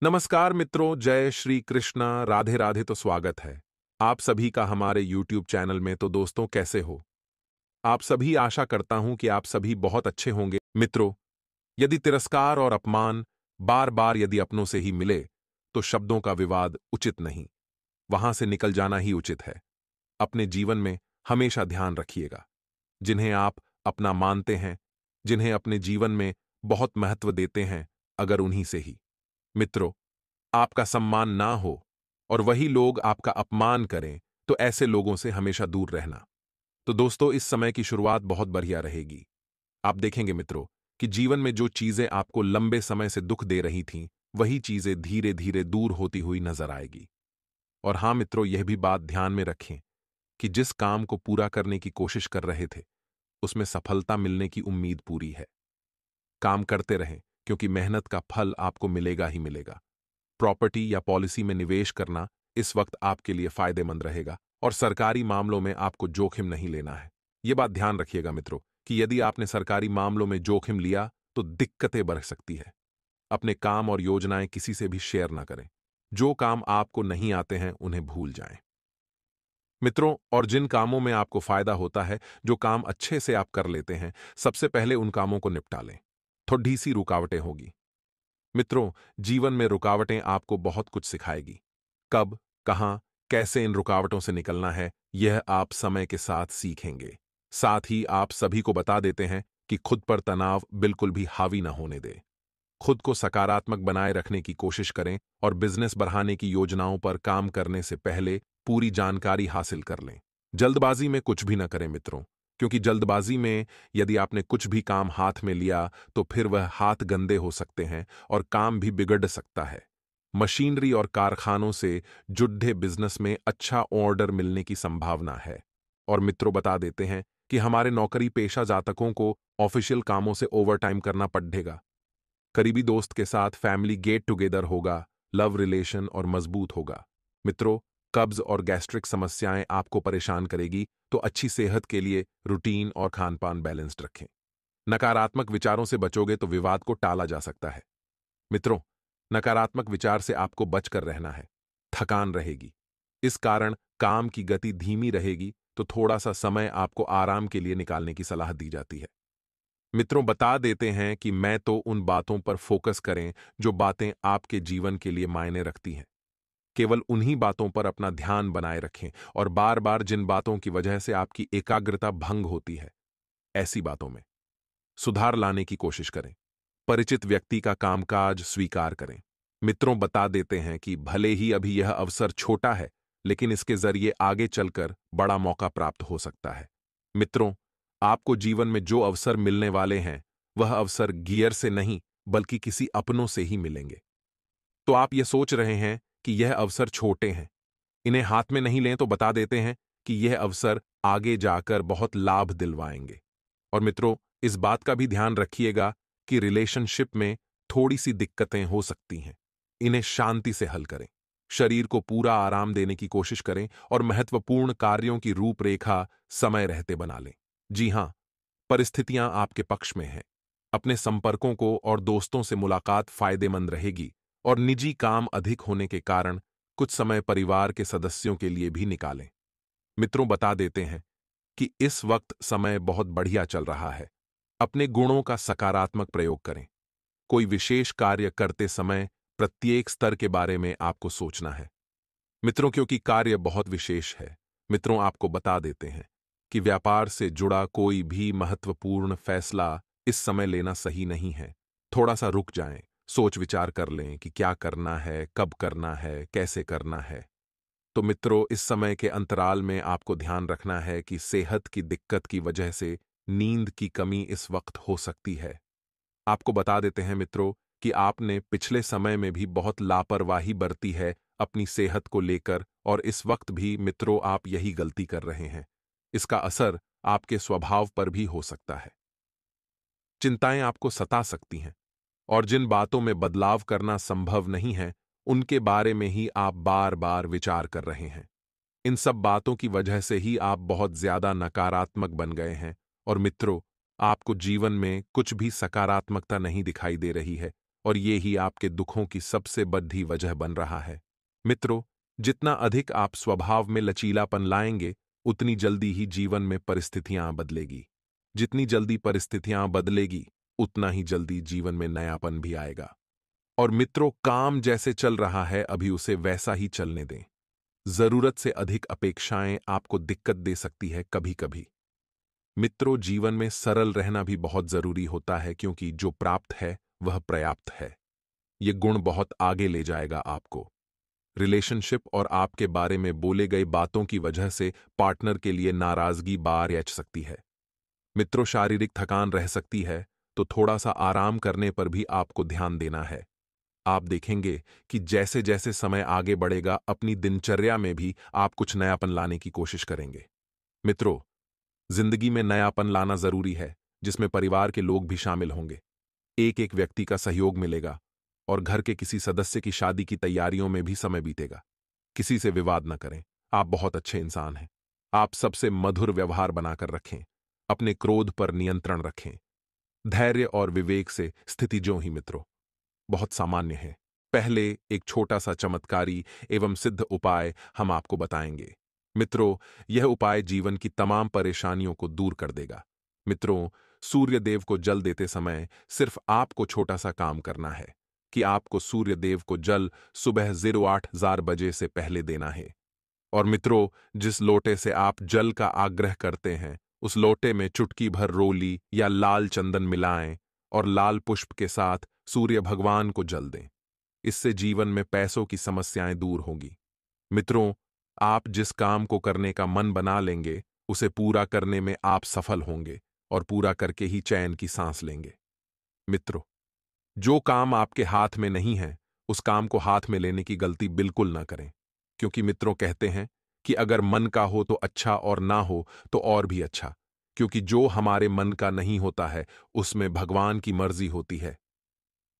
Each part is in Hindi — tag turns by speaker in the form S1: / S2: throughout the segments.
S1: नमस्कार मित्रों, जय श्री कृष्णा, राधे राधे। तो स्वागत है आप सभी का हमारे YouTube चैनल में। तो दोस्तों, कैसे हो आप सभी? आशा करता हूं कि आप सभी बहुत अच्छे होंगे। मित्रों, यदि तिरस्कार और अपमान बार बार यदि अपनों से ही मिले तो शब्दों का विवाद उचित नहीं, वहां से निकल जाना ही उचित है। अपने जीवन में हमेशा ध्यान रखिएगा, जिन्हें आप अपना मानते हैं, जिन्हें अपने जीवन में बहुत महत्व देते हैं, अगर उन्हीं से ही मित्रों आपका सम्मान ना हो और वही लोग आपका अपमान करें, तो ऐसे लोगों से हमेशा दूर रहना। तो दोस्तों, इस समय की शुरुआत बहुत बढ़िया रहेगी। आप देखेंगे मित्रों कि जीवन में जो चीजें आपको लंबे समय से दुख दे रही थीं, वही चीजें धीरे धीरे दूर होती हुई नजर आएगी। और हां मित्रों, यह भी बात ध्यान में रखें कि जिस काम को पूरा करने की कोशिश कर रहे थे, उसमें सफलता मिलने की उम्मीद पूरी है। काम करते रहें, क्योंकि मेहनत का फल आपको मिलेगा ही मिलेगा। प्रॉपर्टी या पॉलिसी में निवेश करना इस वक्त आपके लिए फायदेमंद रहेगा और सरकारी मामलों में आपको जोखिम नहीं लेना है। यह बात ध्यान रखिएगा मित्रों कि यदि आपने सरकारी मामलों में जोखिम लिया तो दिक्कतें बढ़ सकती है। अपने काम और योजनाएं किसी से भी शेयर ना करें। जो काम आपको नहीं आते हैं उन्हें भूल जाएं मित्रों। और जिन कामों में आपको फायदा होता है, जो काम अच्छे से आप कर लेते हैं, सबसे पहले उन कामों को निपटा लें। थोड़ी सी रुकावटें होगी मित्रों, जीवन में रुकावटें आपको बहुत कुछ सिखाएगी। कब, कहां, कैसे इन रुकावटों से निकलना है, यह आप समय के साथ सीखेंगे। साथ ही आप सभी को बता देते हैं कि खुद पर तनाव बिल्कुल भी हावी न होने दें। खुद को सकारात्मक बनाए रखने की कोशिश करें और बिजनेस बढ़ाने की योजनाओं पर काम करने से पहले पूरी जानकारी हासिल कर लें। जल्दबाजी में कुछ भी न करें मित्रों, क्योंकि जल्दबाजी में यदि आपने कुछ भी काम हाथ में लिया तो फिर वह हाथ गंदे हो सकते हैं और काम भी बिगड़ सकता है। मशीनरी और कारखानों से जुड़े बिजनेस में अच्छा ऑर्डर मिलने की संभावना है। और मित्रों, बता देते हैं कि हमारे नौकरी पेशा जातकों को ऑफिशियल कामों से ओवरटाइम करना पड़ेगा। करीबी दोस्त के साथ फैमिली गेट टुगेदर होगा, लव रिलेशन और मजबूत होगा। मित्रों, कब्ज और गैस्ट्रिक समस्याएं आपको परेशान करेगी, तो अच्छी सेहत के लिए रूटीन और खानपान बैलेंस्ड रखें। नकारात्मक विचारों से बचोगे तो विवाद को टाला जा सकता है। मित्रों, नकारात्मक विचार से आपको बचकर रहना है। थकान रहेगी, इस कारण काम की गति धीमी रहेगी, तो थोड़ा सा समय आपको आराम के लिए निकालने की सलाह दी जाती है। मित्रों, बता देते हैं कि मैं तो उन बातों पर फोकस करें जो बातें आपके जीवन के लिए मायने रखती हैं। केवल उन्हीं बातों पर अपना ध्यान बनाए रखें और बार बार जिन बातों की वजह से आपकी एकाग्रता भंग होती है, ऐसी बातों में सुधार लाने की कोशिश करें। परिचित व्यक्ति का कामकाज स्वीकार करें। मित्रों, बता देते हैं कि भले ही अभी यह अवसर छोटा है, लेकिन इसके जरिए आगे चलकर बड़ा मौका प्राप्त हो सकता है। मित्रों, आपको जीवन में जो अवसर मिलने वाले हैं, वह अवसर गियर से नहीं बल्कि किसी अपनों से ही मिलेंगे। तो आप ये सोच रहे हैं कि यह अवसर छोटे हैं, इन्हें हाथ में नहीं लें, तो बता देते हैं कि यह अवसर आगे जाकर बहुत लाभ दिलवाएंगे। और मित्रों, इस बात का भी ध्यान रखिएगा कि रिलेशनशिप में थोड़ी सी दिक्कतें हो सकती हैं, इन्हें शांति से हल करें। शरीर को पूरा आराम देने की कोशिश करें और महत्वपूर्ण कार्यों की रूपरेखा समय रहते बना लें। जी हां, परिस्थितियां आपके पक्ष में हैं। अपने संपर्कों को और दोस्तों से मुलाकात फायदेमंद रहेगी और निजी काम अधिक होने के कारण कुछ समय परिवार के सदस्यों के लिए भी निकालें। मित्रों, बता देते हैं कि इस वक्त समय बहुत बढ़िया चल रहा है। अपने गुणों का सकारात्मक प्रयोग करें। कोई विशेष कार्य करते समय प्रत्येक स्तर के बारे में आपको सोचना है मित्रों, क्योंकि कार्य बहुत विशेष है। मित्रों, आपको बता देते हैं कि व्यापार से जुड़ा कोई भी महत्वपूर्ण फैसला इस समय लेना सही नहीं है। थोड़ा सा रुक जाएं, सोच विचार कर लें कि क्या करना है, कब करना है, कैसे करना है। तो मित्रों, इस समय के अंतराल में आपको ध्यान रखना है कि सेहत की दिक्कत की वजह से नींद की कमी इस वक्त हो सकती है। आपको बता देते हैं मित्रों कि आपने पिछले समय में भी बहुत लापरवाही बरती है अपनी सेहत को लेकर, और इस वक्त भी मित्रों आप यही गलती कर रहे हैं। इसका असर आपके स्वभाव पर भी हो सकता है। चिंताएं आपको सता सकती हैं और जिन बातों में बदलाव करना संभव नहीं है, उनके बारे में ही आप बार बार विचार कर रहे हैं। इन सब बातों की वजह से ही आप बहुत ज्यादा नकारात्मक बन गए हैं और मित्रों, आपको जीवन में कुछ भी सकारात्मकता नहीं दिखाई दे रही है और ये ही आपके दुखों की सबसे बड़ी वजह बन रहा है। मित्रों, जितना अधिक आप स्वभाव में लचीलापन लाएंगे, उतनी जल्दी ही जीवन में परिस्थितियां बदलेगी। जितनी जल्दी परिस्थितियां बदलेगी, उतना ही जल्दी जीवन में नयापन भी आएगा। और मित्रों, काम जैसे चल रहा है अभी उसे वैसा ही चलने दें। जरूरत से अधिक अपेक्षाएं आपको दिक्कत दे सकती है कभी कभी। मित्रों, जीवन में सरल रहना भी बहुत जरूरी होता है, क्योंकि जो प्राप्त है वह पर्याप्त है। ये गुण बहुत आगे ले जाएगा आपको। रिलेशनशिप और आपके बारे में बोले गए बातों की वजह से पार्टनर के लिए नाराजगी बार आ सकती है। मित्रों, शारीरिक थकान रह सकती है, तो थोड़ा सा आराम करने पर भी आपको ध्यान देना है। आप देखेंगे कि जैसे जैसे समय आगे बढ़ेगा, अपनी दिनचर्या में भी आप कुछ नयापन लाने की कोशिश करेंगे। मित्रों, जिंदगी में नयापन लाना जरूरी है, जिसमें परिवार के लोग भी शामिल होंगे। एक एक व्यक्ति का सहयोग मिलेगा और घर के किसी सदस्य की शादी की तैयारियों में भी समय बीतेगा। किसी से विवाद न करें। आप बहुत अच्छे इंसान हैं। आप सबसे मधुर व्यवहार बनाकर रखें। अपने क्रोध पर नियंत्रण रखें। धैर्य और विवेक से स्थिति जो ही मित्रों बहुत सामान्य है। पहले एक छोटा सा चमत्कारी एवं सिद्ध उपाय हम आपको बताएंगे। मित्रों, यह उपाय जीवन की तमाम परेशानियों को दूर कर देगा। मित्रों, सूर्य देव को जल देते समय सिर्फ आपको छोटा सा काम करना है कि आपको सूर्य देव को जल सुबह 08,000 बजे से पहले देना है। और मित्रों, जिस लोटे से आप जल का आग्रह करते हैं, उस लोटे में चुटकी भर रोली या लाल चंदन मिलाएं और लाल पुष्प के साथ सूर्य भगवान को जल दें। इससे जीवन में पैसों की समस्याएं दूर होंगी। मित्रों, आप जिस काम को करने का मन बना लेंगे, उसे पूरा करने में आप सफल होंगे और पूरा करके ही चैन की सांस लेंगे। मित्रों, जो काम आपके हाथ में नहीं है, उस काम को हाथ में लेने की गलती बिल्कुल ना करें। क्योंकि मित्रों, कहते हैं कि अगर मन का हो तो अच्छा और ना हो तो और भी अच्छा। क्योंकि जो हमारे मन का नहीं होता है, उसमें भगवान की मर्जी होती है।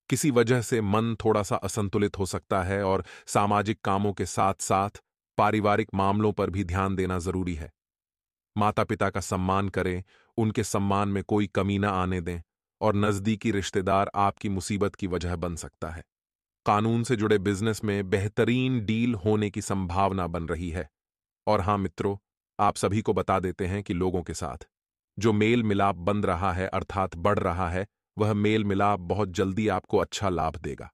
S1: किसी वजह से मन थोड़ा सा असंतुलित हो सकता है और सामाजिक कामों के साथ साथ पारिवारिक मामलों पर भी ध्यान देना जरूरी है। माता पिता का सम्मान करें, उनके सम्मान में कोई कमी ना आने दें, और नजदीकी रिश्तेदार आपकी मुसीबत की वजह बन सकता है। कानून से जुड़े बिजनेस में बेहतरीन डील होने की संभावना बन रही है। और हां मित्रों, आप सभी को बता देते हैं कि लोगों के साथ जो मेल मिलाप बन रहा है, अर्थात बढ़ रहा है, वह मेल मिलाप बहुत जल्दी आपको अच्छा लाभ देगा।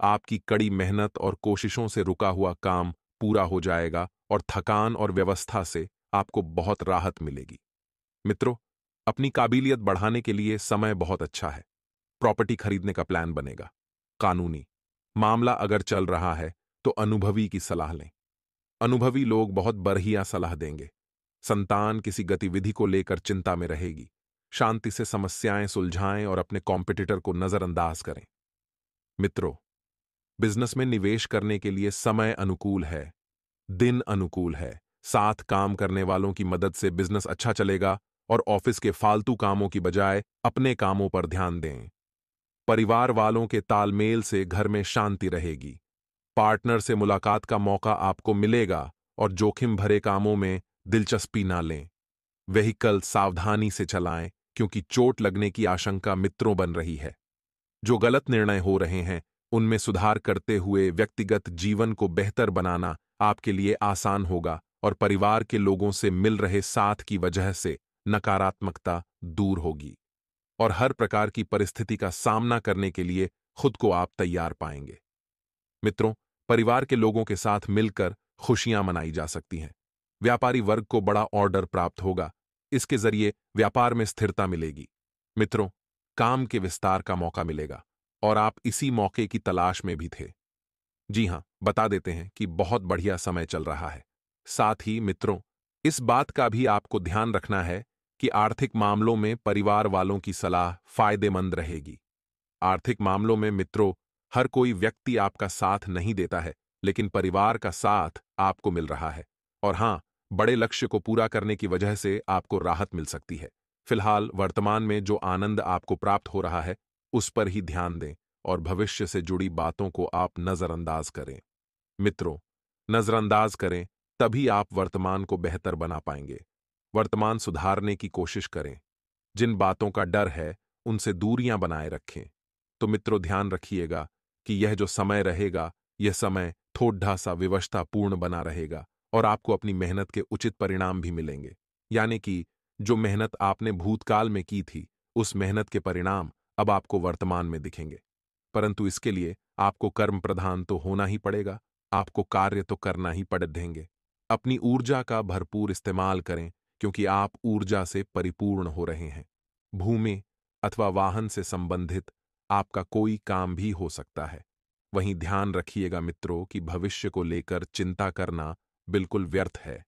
S1: आपकी कड़ी मेहनत और कोशिशों से रुका हुआ काम पूरा हो जाएगा और थकान और व्यवस्था से आपको बहुत राहत मिलेगी। मित्रों, अपनी काबिलियत बढ़ाने के लिए समय बहुत अच्छा है। प्रॉपर्टी खरीदने का प्लान बनेगा। कानूनी मामला अगर चल रहा है तो अनुभवी की सलाह लें। अनुभवी लोग बहुत बढ़िया सलाह देंगे। संतान किसी गतिविधि को लेकर चिंता में रहेगी। शांति से समस्याएं सुलझाएं और अपने कॉम्पिटिटर को नजरअंदाज करें। मित्रों, बिजनेस में निवेश करने के लिए समय अनुकूल है, दिन अनुकूल है। साथ काम करने वालों की मदद से बिजनेस अच्छा चलेगा और ऑफिस के फालतू कामों की बजाय अपने कामों पर ध्यान दें। परिवार वालों के तालमेल से घर में शांति रहेगी। पार्टनर से मुलाकात का मौका आपको मिलेगा और जोखिम भरे कामों में दिलचस्पी ना लें। व्हीकल सावधानी से चलाएं, क्योंकि चोट लगने की आशंका मित्रों बन रही है। जो गलत निर्णय हो रहे हैं, उनमें सुधार करते हुए व्यक्तिगत जीवन को बेहतर बनाना आपके लिए आसान होगा और परिवार के लोगों से मिल रहे साथ की वजह से नकारात्मकता दूर होगी और हर प्रकार की परिस्थिति का सामना करने के लिए खुद को आप तैयार पाएंगे। मित्रों, परिवार के लोगों के साथ मिलकर खुशियां मनाई जा सकती हैं। व्यापारी वर्ग को बड़ा ऑर्डर प्राप्त होगा। इसके जरिए व्यापार में स्थिरता मिलेगी। मित्रों, काम के विस्तार का मौका मिलेगा और आप इसी मौके की तलाश में भी थे। जी हां, बता देते हैं कि बहुत बढ़िया समय चल रहा है। साथ ही मित्रों, इस बात का भी आपको ध्यान रखना है कि आर्थिक मामलों में परिवार वालों की सलाह फायदेमंद रहेगी। आर्थिक मामलों में मित्रों, हर कोई व्यक्ति आपका साथ नहीं देता है, लेकिन परिवार का साथ आपको मिल रहा है। और हां, बड़े लक्ष्य को पूरा करने की वजह से आपको राहत मिल सकती है। फिलहाल वर्तमान में जो आनंद आपको प्राप्त हो रहा है, उस पर ही ध्यान दें और भविष्य से जुड़ी बातों को आप नजरअंदाज करें। मित्रों, नजरअंदाज करें, तभी आप वर्तमान को बेहतर बना पाएंगे। वर्तमान सुधारने की कोशिश करें। जिन बातों का डर है, उनसे दूरियां बनाए रखें। तो मित्रों ध्यान रखिएगा कि यह जो समय रहेगा, यह समय थोड़ा सा विवशतापूर्ण बना रहेगा और आपको अपनी मेहनत के उचित परिणाम भी मिलेंगे। यानी कि जो मेहनत आपने भूतकाल में की थी, उस मेहनत के परिणाम अब आपको वर्तमान में दिखेंगे। परंतु इसके लिए आपको कर्म प्रधान तो होना ही पड़ेगा, आपको कार्य तो करना ही पड़ेंगे। अपनी ऊर्जा का भरपूर इस्तेमाल करें क्योंकि आप ऊर्जा से परिपूर्ण हो रहे हैं। भूमि अथवा वाहन से संबंधित आपका कोई काम भी हो सकता है। वहीं ध्यान रखिएगा मित्रों कि भविष्य को लेकर चिंता करना बिल्कुल व्यर्थ है।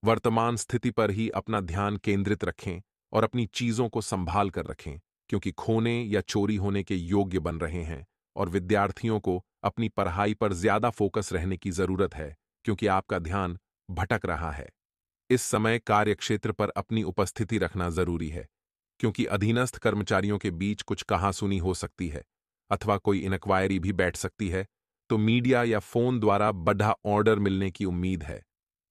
S1: वर्तमान स्थिति पर ही अपना ध्यान केंद्रित रखें और अपनी चीजों को संभाल कर रखें, क्योंकि खोने या चोरी होने के योग्य बन रहे हैं। और विद्यार्थियों को अपनी पढ़ाई पर ज्यादा फोकस रहने की जरूरत है, क्योंकि आपका ध्यान भटक रहा है। इस समय कार्यक्षेत्र पर अपनी उपस्थिति रखना जरूरी है, क्योंकि अधीनस्थ कर्मचारियों के बीच कुछ कहासुनी हो सकती है अथवा कोई इनक्वायरी भी बैठ सकती है, तो मीडिया या फोन द्वारा बड़ा ऑर्डर मिलने की उम्मीद है।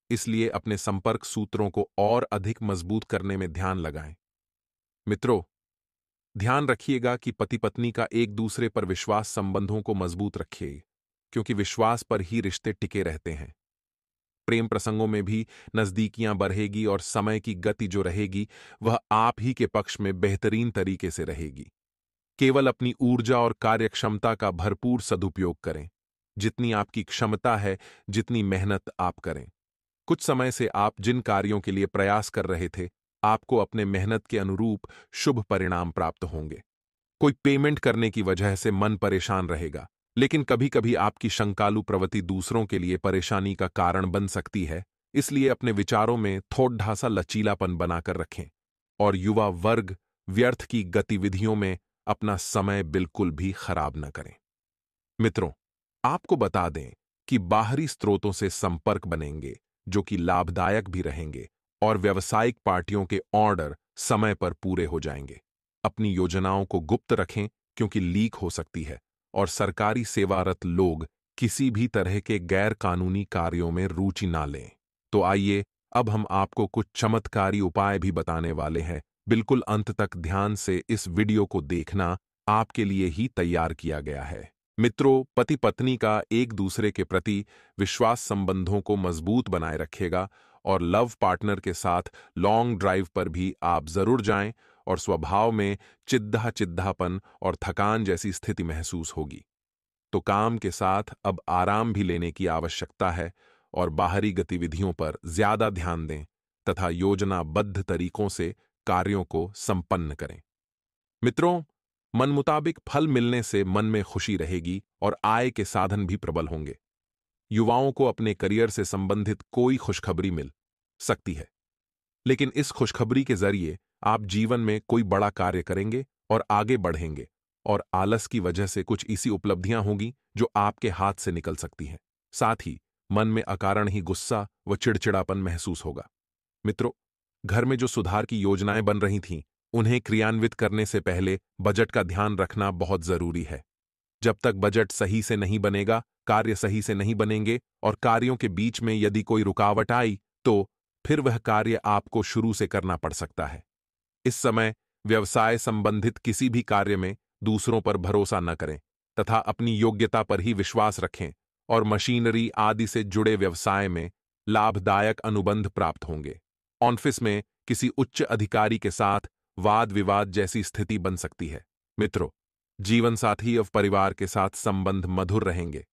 S1: इसलिए अपने संपर्क सूत्रों को और अधिक मजबूत करने में ध्यान लगाएं। मित्रों, ध्यान रखिएगा कि पति पत्नी का एक दूसरे पर विश्वास संबंधों को मजबूत रखिए, क्योंकि विश्वास पर ही रिश्ते टिके रहते हैं। प्रेम प्रसंगों में भी नजदीकियां बढ़ेगी और समय की गति जो रहेगी वह आप ही के पक्ष में बेहतरीन तरीके से रहेगी। केवल अपनी ऊर्जा और कार्यक्षमता का भरपूर सदुपयोग करें। जितनी आपकी क्षमता है, जितनी मेहनत आप करें। कुछ समय से आप जिन कार्यों के लिए प्रयास कर रहे थे, आपको अपने मेहनत के अनुरूप शुभ परिणाम प्राप्त होंगे। कोई पेमेंट करने की वजह से मन परेशान रहेगा, लेकिन कभी कभी आपकी शंकालु प्रवृत्ति दूसरों के लिए परेशानी का कारण बन सकती है। इसलिए अपने विचारों में थोड़ा सा लचीलापन बनाकर रखें और युवा वर्ग व्यर्थ की गतिविधियों में अपना समय बिल्कुल भी खराब न करें। मित्रों, आपको बता दें कि बाहरी स्रोतों से संपर्क बनेंगे जो कि लाभदायक भी रहेंगे और व्यावसायिक पार्टियों के ऑर्डर समय पर पूरे हो जाएंगे। अपनी योजनाओं को गुप्त रखें क्योंकि लीक हो सकती है और सरकारी सेवारत लोग किसी भी तरह के गैर कानूनी कार्यों में रुचि ना लें। तो आइए अब हम आपको कुछ चमत्कारी उपाय भी बताने वाले हैं। बिल्कुल अंत तक ध्यान से इस वीडियो को देखना, आपके लिए ही तैयार किया गया है। मित्रों, पति पत्नी का एक दूसरे के प्रति विश्वास संबंधों को मजबूत बनाए रखेगा और लव पार्टनर के साथ लॉन्ग ड्राइव पर भी आप जरूर जाएं और स्वभाव में चिद्धापन और थकान जैसी स्थिति महसूस होगी। तो काम के साथ अब आराम भी लेने की आवश्यकता है और बाहरी गतिविधियों पर ज्यादा ध्यान दें तथा योजनाबद्ध तरीकों से कार्यों को संपन्न करें। मित्रों, मन मुताबिक फल मिलने से मन में खुशी रहेगी और आय के साधन भी प्रबल होंगे। युवाओं को अपने करियर से संबंधित कोई खुशखबरी मिल सकती है, लेकिन इस खुशखबरी के जरिए आप जीवन में कोई बड़ा कार्य करेंगे और आगे बढ़ेंगे और आलस की वजह से कुछ ऐसी उपलब्धियां होंगी जो आपके हाथ से निकल सकती हैं। साथ ही मन में अकारण ही गुस्सा व चिड़चिड़ापन महसूस होगा। मित्रों, घर में जो सुधार की योजनाएं बन रही थीं, उन्हें क्रियान्वित करने से पहले बजट का ध्यान रखना बहुत जरूरी है। जब तक बजट सही से नहीं बनेगा, कार्य सही से नहीं बनेंगे और कार्यों के बीच में यदि कोई रुकावट आई तो फिर वह कार्य आपको शुरू से करना पड़ सकता है। इस समय व्यवसाय संबंधित किसी भी कार्य में दूसरों पर भरोसा न करें तथा अपनी योग्यता पर ही विश्वास रखें और मशीनरी आदि से जुड़े व्यवसाय में लाभदायक अनुबंध प्राप्त होंगे। ऑफिस में किसी उच्च अधिकारी के साथ वाद विवाद जैसी स्थिति बन सकती है। मित्रों, जीवन साथी और परिवार के साथ संबंध मधुर रहेंगे।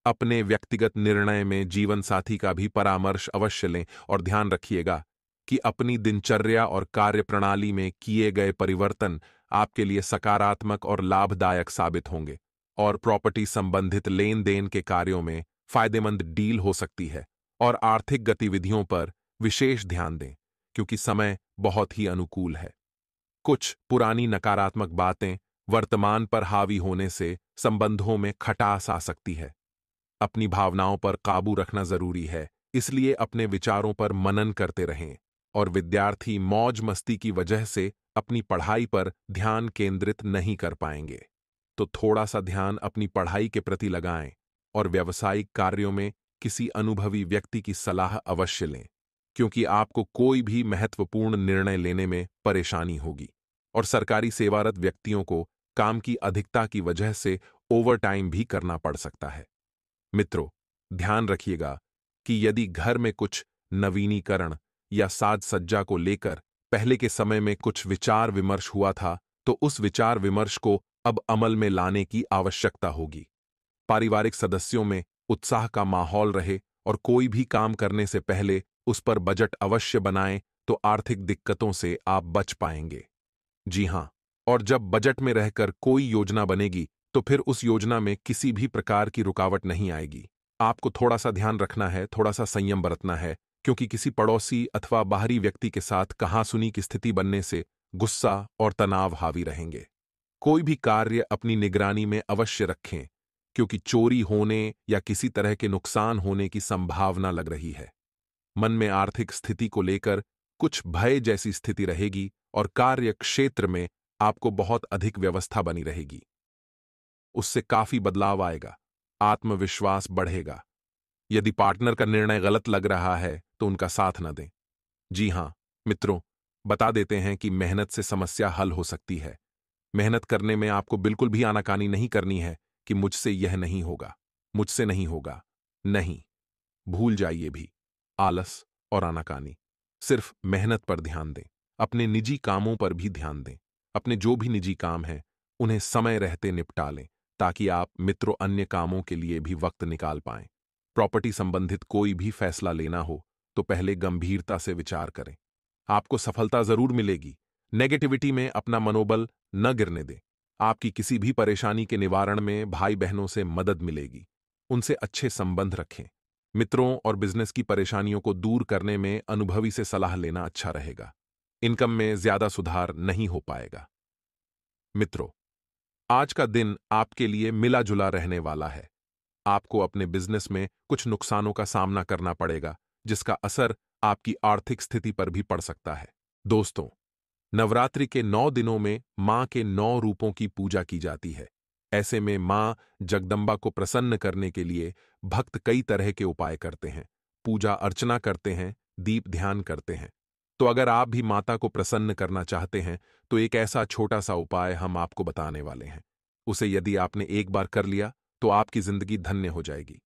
S1: अपने व्यक्तिगत निर्णय में जीवन साथी का भी परामर्श अवश्य लें और ध्यान रखिएगा कि अपनी दिनचर्या और कार्य प्रणाली में किए गए परिवर्तन आपके लिए सकारात्मक और लाभदायक साबित होंगे और प्रॉपर्टी संबंधित लेन देन के कार्यों में फायदेमंद डील हो सकती है। और आर्थिक गतिविधियों पर विशेष ध्यान दें क्योंकि समय बहुत ही अनुकूल है। कुछ पुरानी नकारात्मक बातें वर्तमान पर हावी होने से संबंधों में खटास आ सकती है। अपनी भावनाओं पर काबू रखना जरूरी है, इसलिए अपने विचारों पर मनन करते रहें और विद्यार्थी मौज मस्ती की वजह से अपनी पढ़ाई पर ध्यान केंद्रित नहीं कर पाएंगे। तो थोड़ा सा ध्यान अपनी पढ़ाई के प्रति लगाएं और व्यावसायिक कार्यों में किसी अनुभवी व्यक्ति की सलाह अवश्य लें, क्योंकि आपको कोई भी महत्वपूर्ण निर्णय लेने में परेशानी होगी। और सरकारी सेवारत व्यक्तियों को काम की अधिकता की वजह से ओवरटाइम भी करना पड़ सकता है। मित्रों, ध्यान रखिएगा कि यदि घर में कुछ नवीनीकरण या साज सज्जा को लेकर पहले के समय में कुछ विचार विमर्श हुआ था, तो उस विचार विमर्श को अब अमल में लाने की आवश्यकता होगी। पारिवारिक सदस्यों में उत्साह का माहौल रहे और कोई भी काम करने से पहले उस पर बजट अवश्य बनाएं, तो आर्थिक दिक्कतों से आप बच पाएंगे। जी हां, और जब बजट में रहकर कोई योजना बनेगी, तो फिर उस योजना में किसी भी प्रकार की रुकावट नहीं आएगी। आपको थोड़ा सा ध्यान रखना है, थोड़ा सा संयम बरतना है, क्योंकि किसी पड़ोसी अथवा बाहरी व्यक्ति के साथ कहासुनी की स्थिति बनने से गुस्सा और तनाव हावी रहेंगे। कोई भी कार्य अपनी निगरानी में अवश्य रखें, क्योंकि चोरी होने या किसी तरह के नुकसान होने की संभावना लग रही है। मन में आर्थिक स्थिति को लेकर कुछ भय जैसी स्थिति रहेगी और कार्य क्षेत्र में आपको बहुत अधिक व्यवस्था बनी रहेगी। उससे काफी बदलाव आएगा, आत्मविश्वास बढ़ेगा। यदि पार्टनर का निर्णय गलत लग रहा है तो उनका साथ न दें। जी हां मित्रों, बता देते हैं कि मेहनत से समस्या हल हो सकती है। मेहनत करने में आपको बिल्कुल भी आनाकानी नहीं करनी है कि मुझसे यह नहीं होगा, मुझसे नहीं होगा। नहीं, भूल जाइए भी आलस और आनाकानी। सिर्फ मेहनत पर ध्यान दें, अपने निजी कामों पर भी ध्यान दें। अपने जो भी निजी काम हैं, उन्हें समय रहते निपटा लें, ताकि आप मित्रों अन्य कामों के लिए भी वक्त निकाल पाएं। प्रॉपर्टी संबंधित कोई भी फैसला लेना हो तो पहले गंभीरता से विचार करें। आपको सफलता जरूर मिलेगी। नेगेटिविटी में अपना मनोबल न गिरने दें। आपकी किसी भी परेशानी के निवारण में भाई बहनों से मदद मिलेगी। उनसे अच्छे संबंध रखें। मित्रों और बिजनेस की परेशानियों को दूर करने में अनुभवी से सलाह लेना अच्छा रहेगा। इनकम में ज्यादा सुधार नहीं हो पाएगा। मित्रों, आज का दिन आपके लिए मिला जुला रहने वाला है। आपको अपने बिजनेस में कुछ नुकसानों का सामना करना पड़ेगा, जिसका असर आपकी आर्थिक स्थिति पर भी पड़ सकता है। दोस्तों, नवरात्रि के 9 दिनों में मां के 9 रूपों की पूजा की जाती है। ऐसे में मां जगदम्बा को प्रसन्न करने के लिए भक्त कई तरह के उपाय करते हैं, पूजा अर्चना करते हैं, दीप ध्यान करते हैं। तो अगर आप भी माता को प्रसन्न करना चाहते हैं, तो एक ऐसा छोटा सा उपाय हम आपको बताने वाले हैं। उसे यदि आपने एक बार कर लिया, तो आपकी जिंदगी धन्य हो जाएगी।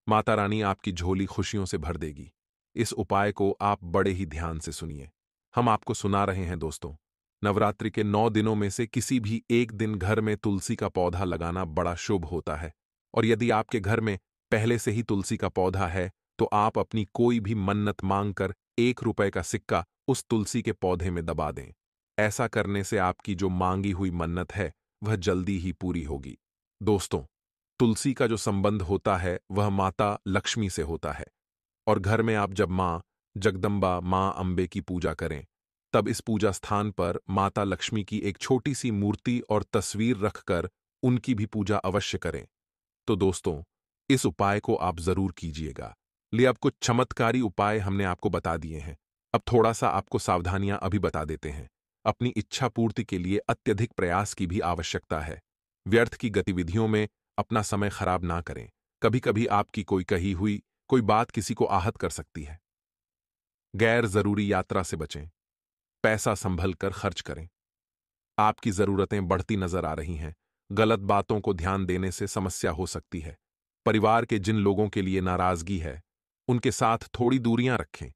S1: माता रानी आपकी झोली खुशियों से भर देगी। इस उपाय को आप बड़े ही ध्यान से सुनिए। हम आपको सुना रहे हैं दोस्तों। नवरात्रि के 9 दिनों में से किसी भी एक दिन घर में तुलसी का पौधा लगाना बड़ा शुभ होता है। और यदि आपके घर में पहले से ही तुलसी का पौधा है, तो आप अपनी कोई भी मन्नत मांगकर 1 रुपए का सिक्का उस तुलसी के पौधे में दबा दें। ऐसा करने से आपकी जो मांगी हुई मन्नत है, वह जल्दी ही पूरी होगी। दोस्तों, तुलसी का जो संबंध होता है वह माता लक्ष्मी से होता है। और घर में आप जब मां जगदम्बा, मां अंबे की पूजा करें, तब इस पूजा स्थान पर माता लक्ष्मी की एक छोटी सी मूर्ति और तस्वीर रखकर उनकी भी पूजा अवश्य करें। तो दोस्तों, इस उपाय को आप जरूर कीजिएगा। लिए अब कुछ चमत्कारी उपाय हमने आपको बता दिए हैं। अब थोड़ा सा आपको सावधानियां अभी बता देते हैं। अपनी इच्छा पूर्ति के लिए अत्यधिक प्रयास की भी आवश्यकता है। व्यर्थ की गतिविधियों में अपना समय खराब ना करें। कभी कभी आपकी कोई कही हुई कोई बात किसी को आहत कर सकती है। गैर जरूरी यात्रा से बचें। पैसा संभल कर खर्च करें। आपकी जरूरतें बढ़ती नजर आ रही हैं। गलत बातों को ध्यान देने से समस्या हो सकती है। परिवार के जिन लोगों के लिए नाराजगी है, उनके साथ थोड़ी दूरियां रखें।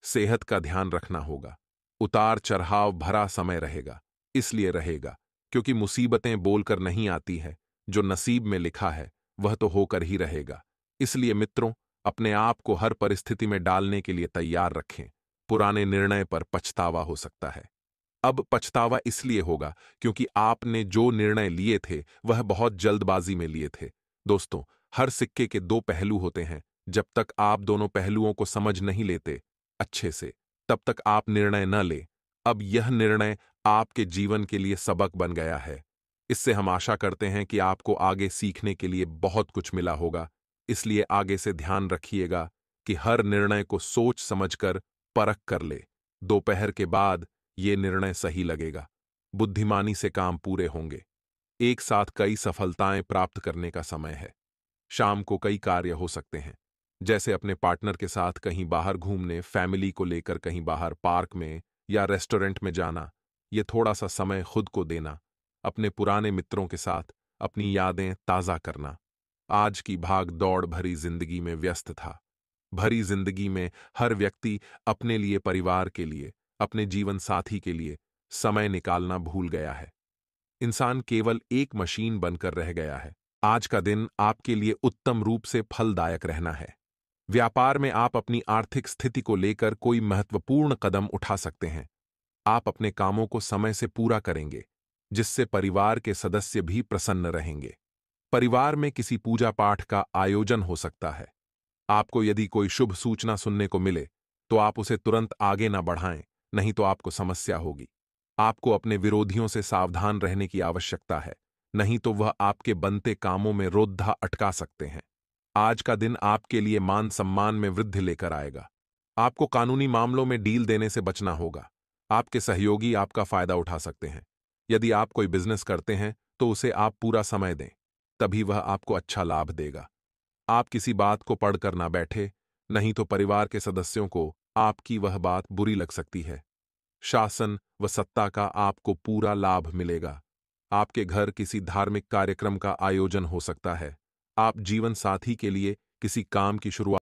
S1: सेहत का ध्यान रखना होगा। उतार चढ़ाव भरा समय रहेगा, इसलिए रहेगा क्योंकि मुसीबतें बोलकर नहीं आती है। जो नसीब में लिखा है वह तो होकर ही रहेगा। इसलिए मित्रों, अपने आप को हर परिस्थिति में डालने के लिए तैयार रखें। पुराने निर्णय पर पछतावा हो सकता है। अब पछतावा इसलिए होगा क्योंकि आपने जो निर्णय लिए थे वह बहुत जल्दबाजी में लिए थे। दोस्तों, हर सिक्के के 2 पहलू होते हैं। जब तक आप दोनों पहलुओं को समझ नहीं लेते अच्छे से, तब तक आप निर्णय न लें। अब यह निर्णय आपके जीवन के लिए सबक बन गया है। इससे हम आशा करते हैं कि आपको आगे सीखने के लिए बहुत कुछ मिला होगा। इसलिए आगे से ध्यान रखिएगा कि हर निर्णय को सोच समझकर परख कर ले। दोपहर के बाद ये निर्णय सही लगेगा। बुद्धिमानी से काम पूरे होंगे। एक साथ कई सफलताएं प्राप्त करने का समय है। शाम को कई कार्य हो सकते हैं, जैसे अपने पार्टनर के साथ कहीं बाहर घूमने, फैमिली को लेकर कहीं बाहर पार्क में या रेस्टोरेंट में जाना। ये थोड़ा सा समय खुद को देना। अपने पुराने मित्रों के साथ अपनी यादें ताज़ा करना। आज की भाग दौड़ भरी जिंदगी में व्यस्त था। भरी जिंदगी में हर व्यक्ति अपने लिए, परिवार के लिए, अपने जीवन साथी के लिए समय निकालना भूल गया है। इंसान केवल एक मशीन बनकर रह गया है। आज का दिन आपके लिए उत्तम रूप से फलदायक रहना है। व्यापार में आप अपनी आर्थिक स्थिति को लेकर कोई महत्वपूर्ण कदम उठा सकते हैं। आप अपने कामों को समय से पूरा करेंगे, जिससे परिवार के सदस्य भी प्रसन्न रहेंगे। परिवार में किसी पूजा पाठ का आयोजन हो सकता है। आपको यदि कोई शुभ सूचना सुनने को मिले, तो आप उसे तुरंत आगे न बढ़ाएं, नहीं तो आपको समस्या होगी। आपको अपने विरोधियों से सावधान रहने की आवश्यकता है, नहीं तो वह आपके बनते कामों में रोधा अटका सकते हैं। आज का दिन आपके लिए मान सम्मान में वृद्धि लेकर आएगा। आपको कानूनी मामलों में डील देने से बचना होगा। आपके सहयोगी आपका फायदा उठा सकते हैं। यदि आप कोई बिजनेस करते हैं, तो उसे आप पूरा समय दें, तभी वह आपको अच्छा लाभ देगा। आप किसी बात को पढ़कर ना बैठे, नहीं तो परिवार के सदस्यों को आपकी वह बात बुरी लग सकती है। शासन व सत्ता का आपको पूरा लाभ मिलेगा। आपके घर किसी धार्मिक कार्यक्रम का आयोजन हो सकता है। आप जीवन साथी के लिए किसी काम की शुरुआत